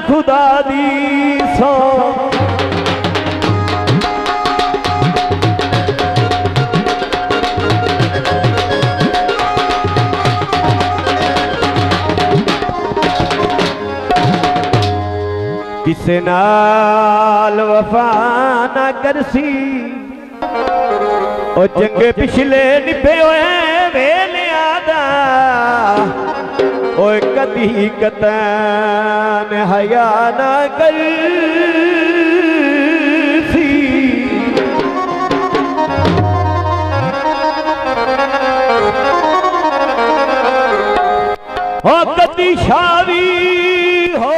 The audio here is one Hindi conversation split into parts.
खुदा दी सौ किसे नाल वफा ना करसी ओ चंगे पिछले निभे होए वेलिया दा ओए कदी कतन हया ना करसी ओ कदी शावी हो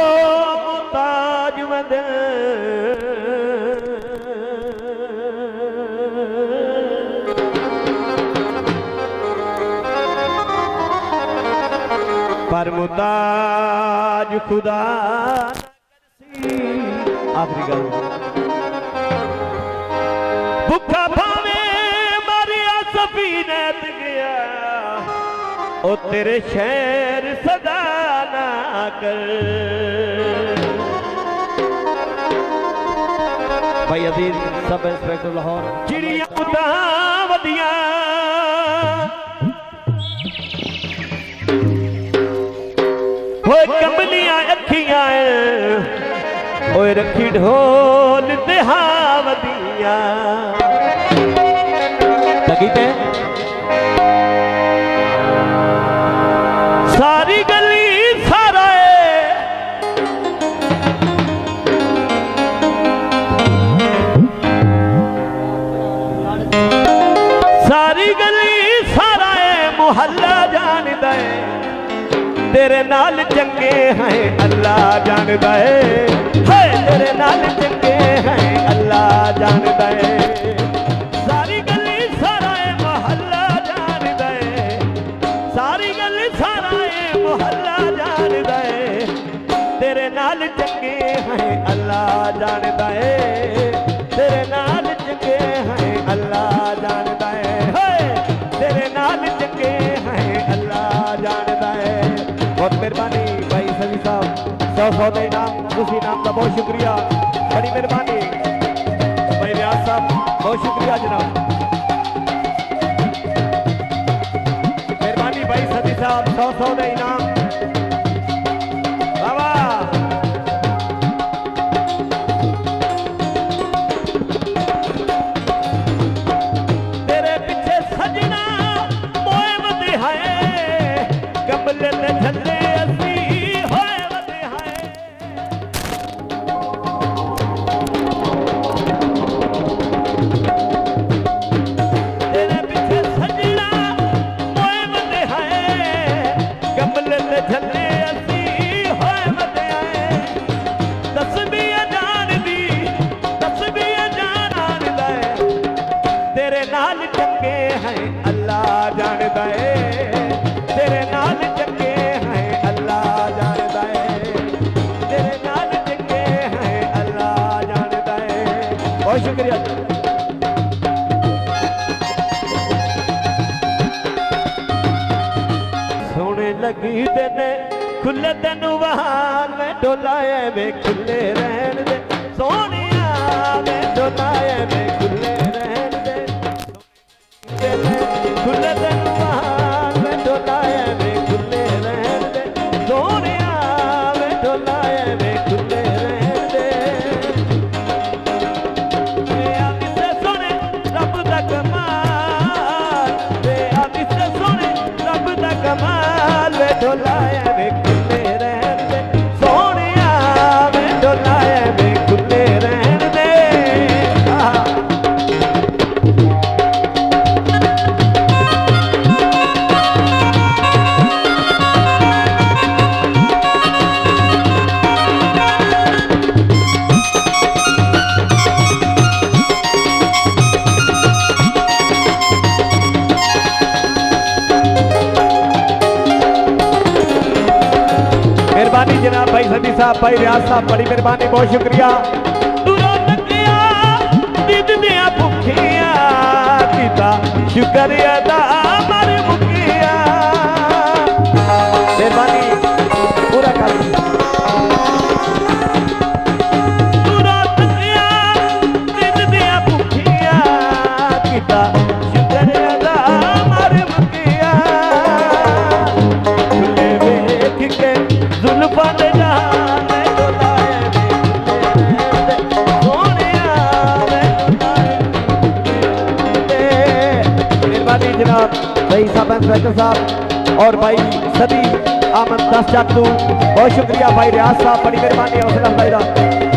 पर मुताज खुदा आखिरी गल भुखा भावे मारिया सफीने गया ओ तेरे शहर सदा ना कर भाई अजीज सब इंस्पेक्टर लाहौर चिड़िया उदा वदिया कमलियां अखियां ओए रखी ढोल देहावदियां तकीते सारी गली सारा सारी गली सारा मुहल्ला जानदा है तेरे नाल चंगे हैं अल्लाह जानदा है तेरे नाल चंगे हैं अल्लाह जानदा है सारी गली सारा मोहल्ला जानदा है सारी गली सारा मोहल्ला जानदा है तेरे नाल चंगे हैं अल्लाह जानदा है तेरे नाल चंगे हैं अल्लाह जानदा है तेरे नाल चंगे हैं अल्लाह जानदा है। बहुत मेहरबानी भाई सभी साहब 100 का इनाम खुशी इनाम का बहुत शुक्रिया बड़ी मेहरबानी भाई रियाज साहब बहुत शुक्रिया जनाब मेहरबानी भाई सभी साहब 100 का इनाम बाबा तेरे पीछे सजना मोए वदे है कमले ते झल्ले तेरे नाल चंगे हैं अल्लाह जानदा है तेरे नाल चंगे हैं अल्लाह जानदा है तेरे नाल चंगे हैं अल्लाह जानदा है बहुत शुक्रिया सोने लगी तेने खुले तेन वहां मैं डोलाए वे खुले रहन दे सोनिया मैं डोलाए वे खुले रहन दे खुले तेन वहां मैं डोलाए वे खुले रहन दे सोनिया मैं डोलाए वे खुले रहन दे आदि से सोने रब दा कमाल आदि से सोने रब दा कमाल वे डोलाए वे खुले रहन दे सोनिया वे डोलाए वे खुले रहन दे मेहरबानी जनाब भाई सदी साहब भाई रियाज साहब बड़ी मेहरबानी बहुत शुक्रिया भुखिया शुक्र अदा मर मुखिया मेहरबानी पूरा कर शक्कर साहब और भाई सदी आमद 10 चाकू, बहुत शुक्रिया भाई रियाज साहब, बड़ी मेहरबानी हौसला भाई।